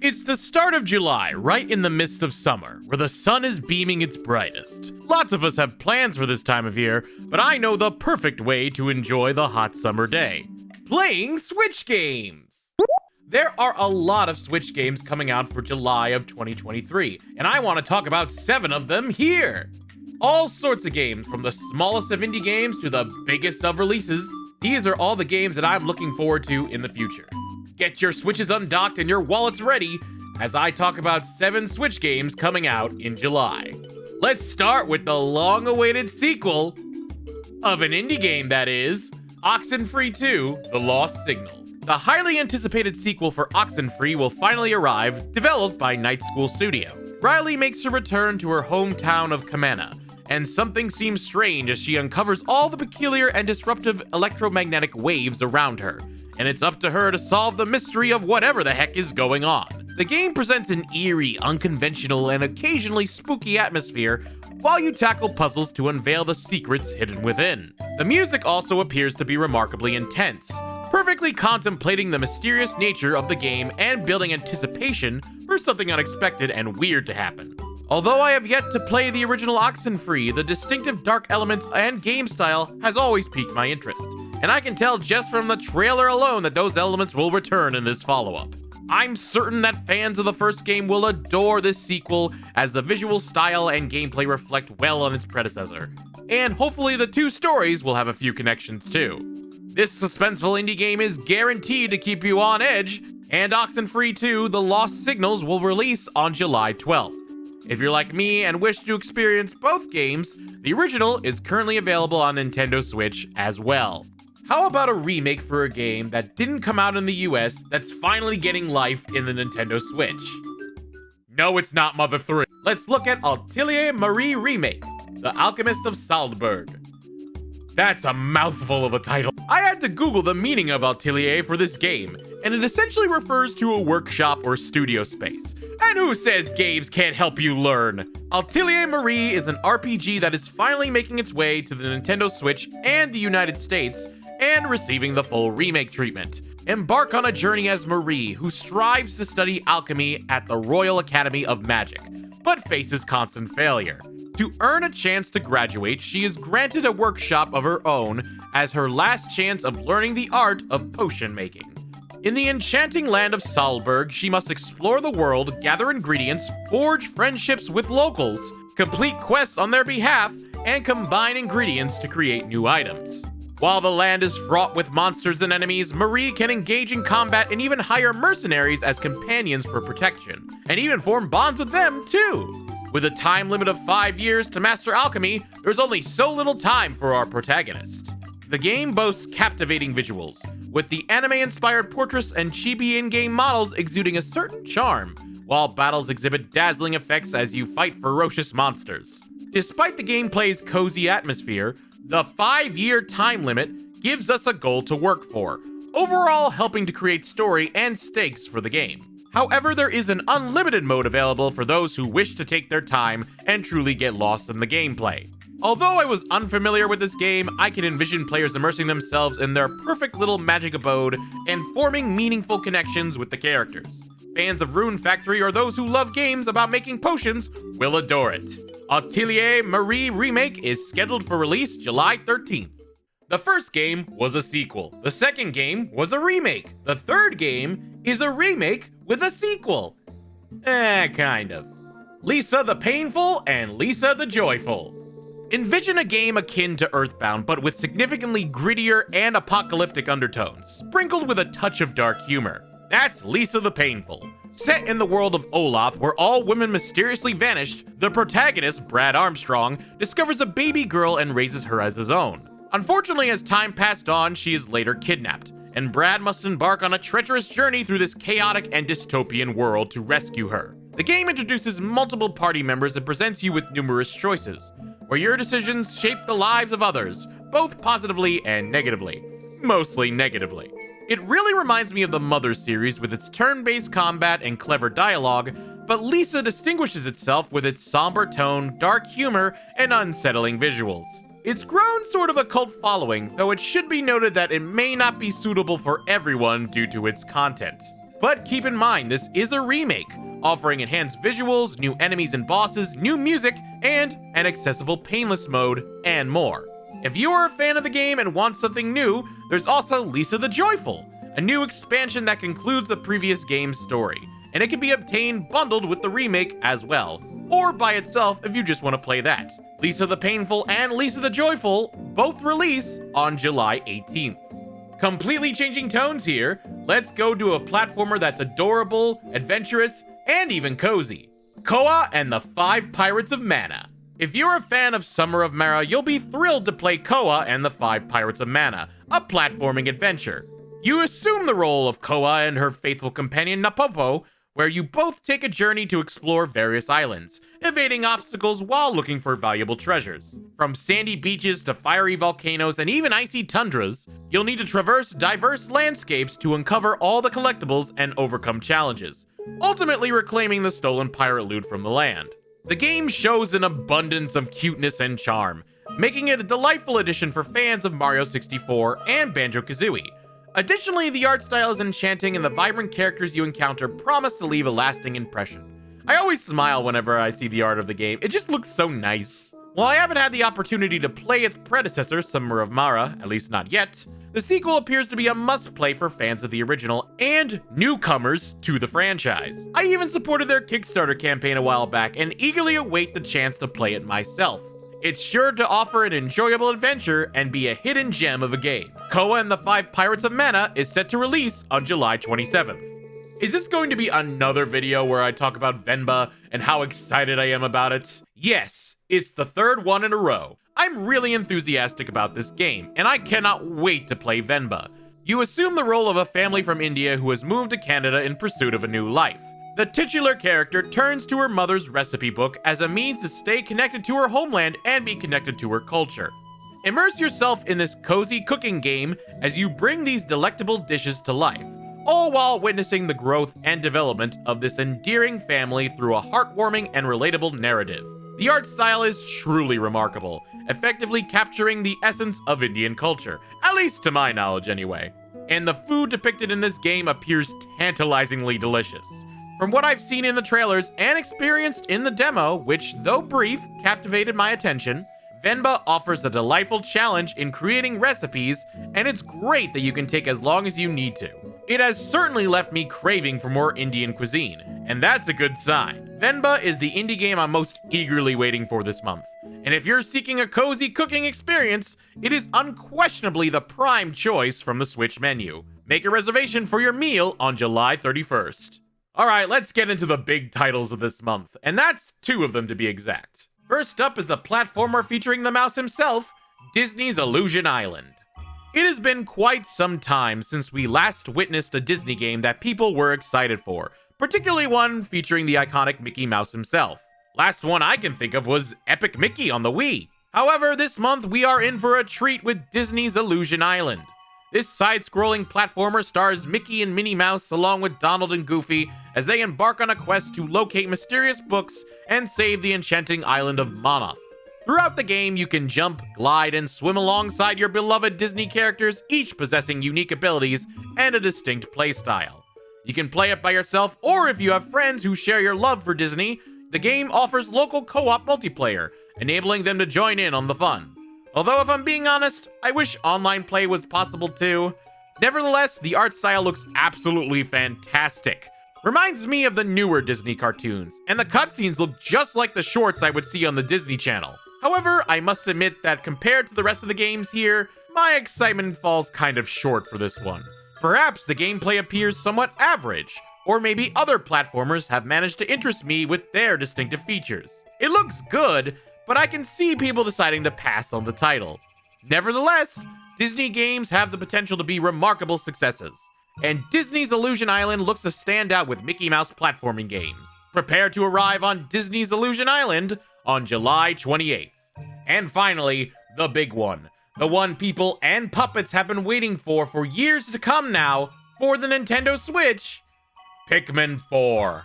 It's the start of July, right in the midst of summer, where the sun is beaming its brightest. Lots of us have plans for this time of year, but I know the perfect way to enjoy the hot summer day. Playing Switch games! There are a lot of Switch games coming out for July of 2023, and I want to talk about 7 of them here! All sorts of games, from the smallest of indie games to the biggest of releases. These are all the games that I'm looking forward to in the future. Get your Switches undocked and your wallets ready as I talk about 7 Switch games coming out in July. Let's start with the long-awaited sequel of an indie game, that is, Oxenfree 2: The Lost Signal. The highly anticipated sequel for Oxenfree will finally arrive, developed by Night School Studio. Riley makes her return to her hometown of Kamana, and something seems strange as she uncovers all the peculiar and disruptive electromagnetic waves around her, and it's up to her to solve the mystery of whatever the heck is going on. The game presents an eerie, unconventional, and occasionally spooky atmosphere while you tackle puzzles to unveil the secrets hidden within. The music also appears to be remarkably intense, perfectly contemplating the mysterious nature of the game and building anticipation for something unexpected and weird to happen. Although I have yet to play the original Oxenfree, the distinctive dark elements and game style has always piqued my interest, and I can tell just from the trailer alone that those elements will return in this follow-up. I'm certain that fans of the first game will adore this sequel, as the visual style and gameplay reflect well on its predecessor, and hopefully the 2 stories will have a few connections too. This suspenseful indie game is guaranteed to keep you on edge, and Oxenfree 2: The Lost Signals will release on July 12th. If you're like me and wish to experience both games, the original is currently available on Nintendo Switch as well. How about a remake for a game that didn't come out in the US that's finally getting life in the Nintendo Switch? No, it's not Mother 3. Let's look at Atelier Marie Remake: The Alchemist of Salzburg. That's a mouthful of a title. I had to Google the meaning of Atelier for this game, and it essentially refers to a workshop or studio space. And who says games can't help you learn? Atelier Marie is an RPG that is finally making its way to the Nintendo Switch and the United States, and receiving the full remake treatment. Embark on a journey as Marie, who strives to study alchemy at the Royal Academy of Magic, but faces constant failure. To earn a chance to graduate, she is granted a workshop of her own as her last chance of learning the art of potion making. In the enchanting land of Salzburg, she must explore the world, gather ingredients, forge friendships with locals, complete quests on their behalf, and combine ingredients to create new items. While the land is fraught with monsters and enemies, Marie can engage in combat and even hire mercenaries as companions for protection, and even form bonds with them too. With a time limit of 5 years to master alchemy, there's only so little time for our protagonist. The game boasts captivating visuals, with the anime-inspired portraits and chibi in-game models exuding a certain charm, while battles exhibit dazzling effects as you fight ferocious monsters. Despite the gameplay's cozy atmosphere, the 5-year time limit gives us a goal to work for, overall helping to create story and stakes for the game. However, there is an unlimited mode available for those who wish to take their time and truly get lost in the gameplay. Although I was unfamiliar with this game, I can envision players immersing themselves in their perfect little magic abode and forming meaningful connections with the characters. Fans of Rune Factory or those who love games about making potions will adore it. Atelier Marie Remake is scheduled for release July 13th. The first game was a sequel. The second game was a remake. The third game is a remake with a sequel. Kind of. Lisa the Painful and Lisa the Joyful. Envision a game akin to Earthbound, but with significantly grittier and apocalyptic undertones, sprinkled with a touch of dark humor. That's Lisa the Painful. Set in the world of Olaf, where all women mysteriously vanished, the protagonist, Brad Armstrong, discovers a baby girl and raises her as his own. Unfortunately, as time passed on, she is later kidnapped, and Brad must embark on a treacherous journey through this chaotic and dystopian world to rescue her. The game introduces multiple party members and presents you with numerous choices, where your decisions shape the lives of others, both positively and negatively. Mostly negatively. It really reminds me of the Mother series with its turn-based combat and clever dialogue, but Lisa distinguishes itself with its somber tone, dark humor, and unsettling visuals. It's grown sort of a cult following, though it should be noted that it may not be suitable for everyone due to its content. But keep in mind, this is a remake, offering enhanced visuals, new enemies and bosses, new music, and an accessible painless mode, and more. If you are a fan of the game and want something new, there's also Lisa the Joyful, a new expansion that concludes the previous game's story, and it can be obtained bundled with the remake as well, or by itself if you just want to play that. Lisa the Painful and Lisa the Joyful both release on July 18th. Completely changing tones here, let's go to a platformer that's adorable, adventurous, and even cozy. Koa and the 5 Pirates of Mana. If you're a fan of Summer of Mara, you'll be thrilled to play Koa and the 5 Pirates of Mana, a platforming adventure. You assume the role of Koa and her faithful companion Napopo, where you both take a journey to explore various islands, evading obstacles while looking for valuable treasures. From sandy beaches to fiery volcanoes and even icy tundras, you'll need to traverse diverse landscapes to uncover all the collectibles and overcome challenges, ultimately reclaiming the stolen pirate loot from the land. The game shows an abundance of cuteness and charm, making it a delightful addition for fans of Mario 64 and Banjo-Kazooie. Additionally, the art style is enchanting and the vibrant characters you encounter promise to leave a lasting impression. I always smile whenever I see the art of the game, it just looks so nice. While I haven't had the opportunity to play its predecessor, Summer of Mara, at least not yet, the sequel appears to be a must-play for fans of the original and newcomers to the franchise. I even supported their Kickstarter campaign a while back and eagerly await the chance to play it myself. It's sure to offer an enjoyable adventure and be a hidden gem of a game. Koa and the 5 Pirates of Mana is set to release on July 27th. Is this going to be another video where I talk about Venba and how excited I am about it? Yes, it's the third one in a row. I'm really enthusiastic about this game, and I cannot wait to play Venba. You assume the role of a family from India who has moved to Canada in pursuit of a new life. The titular character turns to her mother's recipe book as a means to stay connected to her homeland and be connected to her culture. Immerse yourself in this cozy cooking game as you bring these delectable dishes to life, all while witnessing the growth and development of this endearing family through a heartwarming and relatable narrative. The art style is truly remarkable, effectively capturing the essence of Indian culture, at least to my knowledge anyway. And the food depicted in this game appears tantalizingly delicious. From what I've seen in the trailers and experienced in the demo, which, though brief, captivated my attention, Venba offers a delightful challenge in creating recipes, and it's great that you can take as long as you need to. It has certainly left me craving for more Indian cuisine, and that's a good sign. Venba is the indie game I'm most eagerly waiting for this month, and if you're seeking a cozy cooking experience, it is unquestionably the prime choice from the Switch menu. Make a reservation for your meal on July 31st. Alright, let's get into the big titles of this month, and that's 2 of them to be exact. First up is the platformer featuring the mouse himself, Disney's Illusion Island. It has been quite some time since we last witnessed a Disney game that people were excited for, particularly one featuring the iconic Mickey Mouse himself. Last one I can think of was Epic Mickey on the Wii. However, this month we are in for a treat with Disney's Illusion Island. This side-scrolling platformer stars Mickey and Minnie Mouse along with Donald and Goofy as they embark on a quest to locate mysterious books and save the enchanting island of Monoth. Throughout the game, you can jump, glide, and swim alongside your beloved Disney characters, each possessing unique abilities and a distinct playstyle. You can play it by yourself, or if you have friends who share your love for Disney, the game offers local co-op multiplayer, enabling them to join in on the fun. Although if I'm being honest, I wish online play was possible too. Nevertheless, the art style looks absolutely fantastic. Reminds me of the newer Disney cartoons, and the cutscenes look just like the shorts I would see on the Disney Channel. However, I must admit that compared to the rest of the games here, my excitement falls kind of short for this one. Perhaps the gameplay appears somewhat average, or maybe other platformers have managed to interest me with their distinctive features. It looks good, but I can see people deciding to pass on the title. Nevertheless, Disney games have the potential to be remarkable successes, and Disney's Illusion Island looks to stand out with Mickey Mouse platforming games. Prepare to arrive on Disney's Illusion Island on July 28th. And finally, the big one. The one people and puppets have been waiting for years to come now, for the Nintendo Switch, Pikmin 4.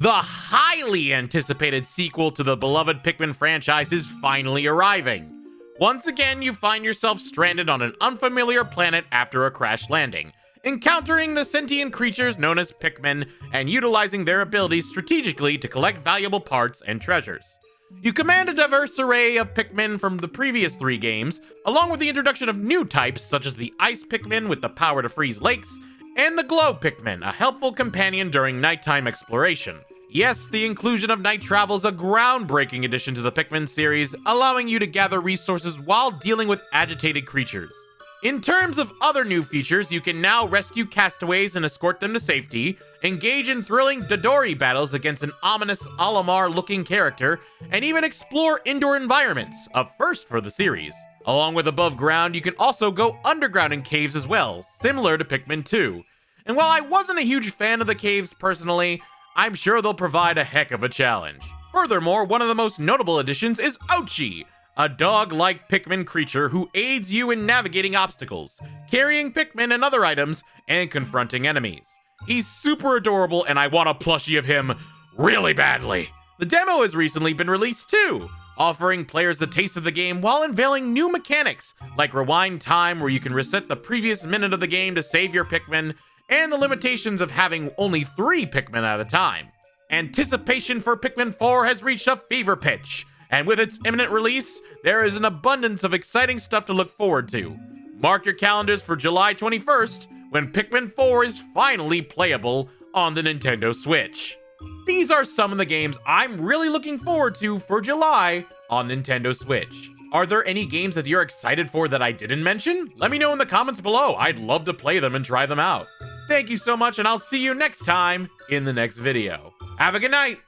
The highly anticipated sequel to the beloved Pikmin franchise is finally arriving. Once again, you find yourself stranded on an unfamiliar planet after a crash landing, encountering the sentient creatures known as Pikmin and utilizing their abilities strategically to collect valuable parts and treasures. You command a diverse array of Pikmin from the previous 3 games, along with the introduction of new types such as the Ice Pikmin with the power to freeze lakes, and the Glow Pikmin, a helpful companion during nighttime exploration. Yes, the inclusion of night travel is a groundbreaking addition to the Pikmin series, allowing you to gather resources while dealing with agitated creatures. In terms of other new features, you can now rescue castaways and escort them to safety, engage in thrilling Dodori battles against an ominous Olimar-looking character, and even explore indoor environments, a first for the series. Along with above ground, you can also go underground in caves as well, similar to Pikmin 2. And while I wasn't a huge fan of the caves personally, I'm sure they'll provide a heck of a challenge. Furthermore, one of the most notable additions is Ouchie, a dog-like Pikmin creature who aids you in navigating obstacles, carrying Pikmin and other items, and confronting enemies. He's super adorable and I want a plushie of him really badly. The demo has recently been released too, offering players a taste of the game while unveiling new mechanics, like rewind time where you can reset the previous minute of the game to save your Pikmin, and the limitations of having only 3 Pikmin at a time. Anticipation for Pikmin 4 has reached a fever pitch, and with its imminent release, there is an abundance of exciting stuff to look forward to. Mark your calendars for July 21st, when Pikmin 4 is finally playable on the Nintendo Switch. These are some of the games I'm really looking forward to for July on Nintendo Switch. Are there any games that you're excited for that I didn't mention? Let me know in the comments below. I'd love to play them and try them out. Thank you so much, and I'll see you next time in the next video. Have a good night!